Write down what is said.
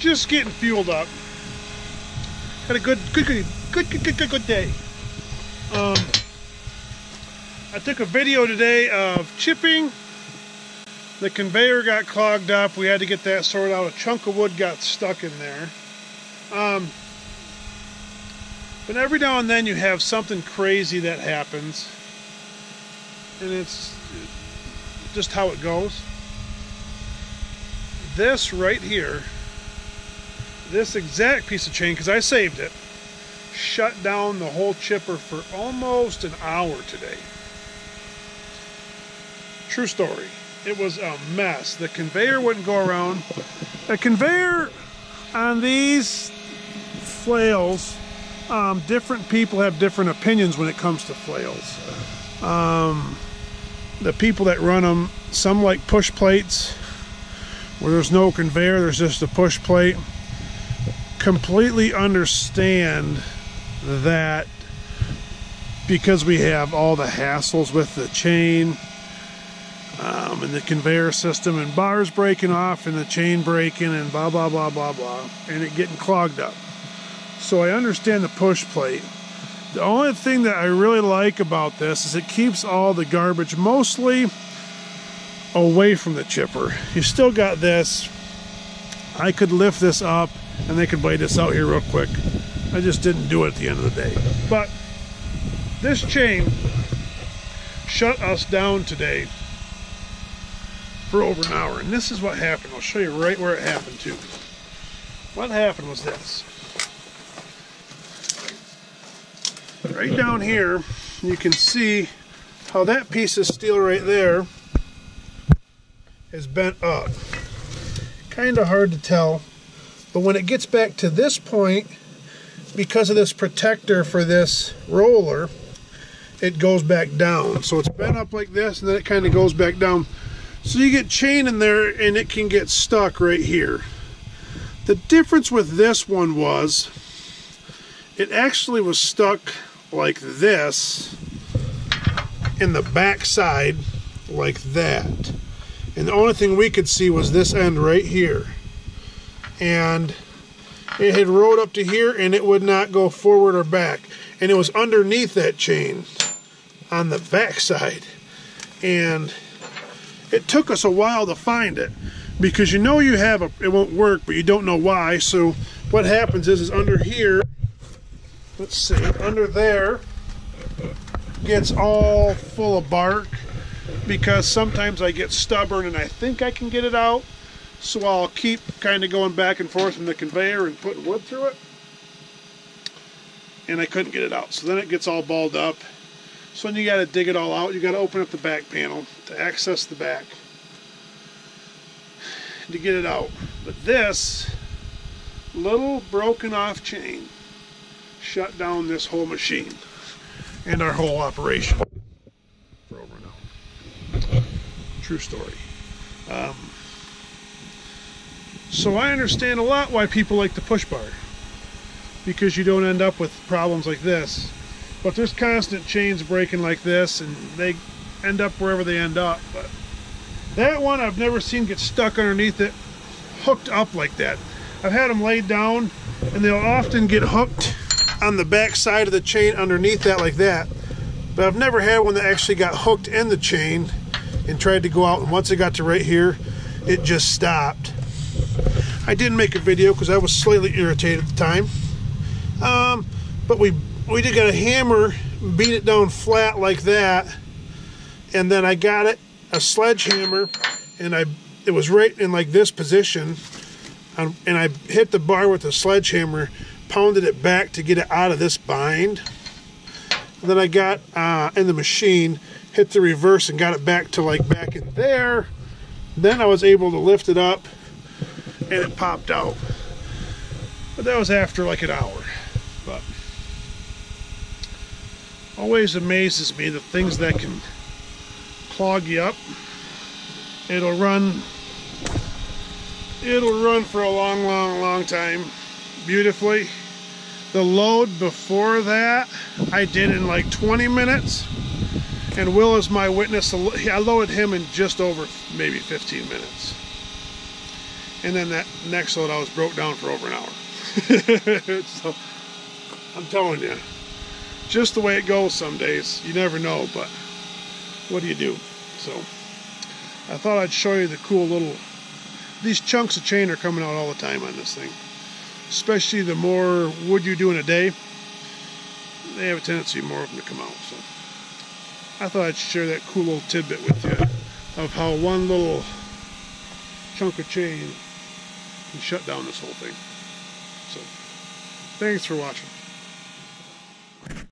just getting fueled up. Had a good day. I took a video today of chipping. The conveyor got clogged up. We had to get that sorted out. A chunk of wood got stuck in there. But every now and then you have something crazy that happens. And it's just how it goes. This right here, this exact piece of chain, because I saved it, shut down the whole chipper for almost an hour today. True story. It was a mess. The conveyor wouldn't go around. A conveyor on these flails, different people have different opinions when it comes to flails. The people that run them, some like push plates, where there's no conveyor, there's just a push plate. Completely understand that because we have all the hassles with the chain and the conveyor system and bars breaking off and the chain breaking and blah blah blah blah blah and it getting clogged up. So I understand the push plate. The only thing that I really like about this is it keeps all the garbage mostly away from the chipper. You still got this. I could lift this up and they could blade this out here real quick. I just didn't do it at the end of the day. But this chain shut us down today for over an hour. And this is what happened. I'll show you right where it happened too. What happened was this. Right down here, you can see how that piece of steel right there is bent up. Kind of hard to tell, but when it gets back to this point, because of this protector for this roller, it goes back down. So it's bent up like this, and then it kind of goes back down. So you get chain in there, and it can get stuck right here. The difference with this one was, it actually was stuck like this in the back side, like that. And the only thing we could see was this end right here. And it had rode up to here and it would not go forward or back. And it was underneath that chain on the back side. And it took us a while to find it, because you know you have it won't work, but you don't know why. So what happens is under here, let's see, under there gets all full of bark, because sometimes I get stubborn and I think I can get it out, so I'll keep kind of going back and forth in the conveyor and putting wood through it, and I couldn't get it out. So then it gets all balled up. So then you got to dig it all out. You got to open up the back panel to access the back to get it out. But this little broken off chain shut down this whole machine and our whole operation for over an hour. True story. So I understand a lot why people like the push bar, because you don't end up with problems like this. But there's constant chains breaking like this, and they end up wherever they end up. But that one I've never seen get stuck underneath it, hooked up like that. I've had them laid down, and they'll often get hooked on the back side of the chain underneath that like that. But I've never had one that actually got hooked in the chain and tried to go out, and once it got to right here, it just stopped. I didn't make a video because I was slightly irritated at the time. But we did get a hammer, beat it down flat like that, and then I got it, a sledgehammer, and it was right in like this position, and I hit the bar with the sledgehammer, pounded it back to get it out of this bind. And then I got in the machine, hit the reverse and got it back to like back in there. Then I was able to lift it up and it popped out. But that was after like an hour. But always amazes me the things that can clog you up. It'll run for a long time beautifully. The load before that I did in like 20 minutes, and Will is my witness. I loaded him in just over maybe 15 minutes. and then that next load I was broke down for over an hour. So I'm telling you, just the way it goes some days. You never know, but what do you do? So I thought I'd show you the cool little, these chunks of chain are coming out all the time on this thing. Especially the more wood you do in a day, they have a tendency more of them to come out. So I thought I'd share that cool little tidbit with you of how one little chunk of chain can shut down this whole thing. So thanks for watching.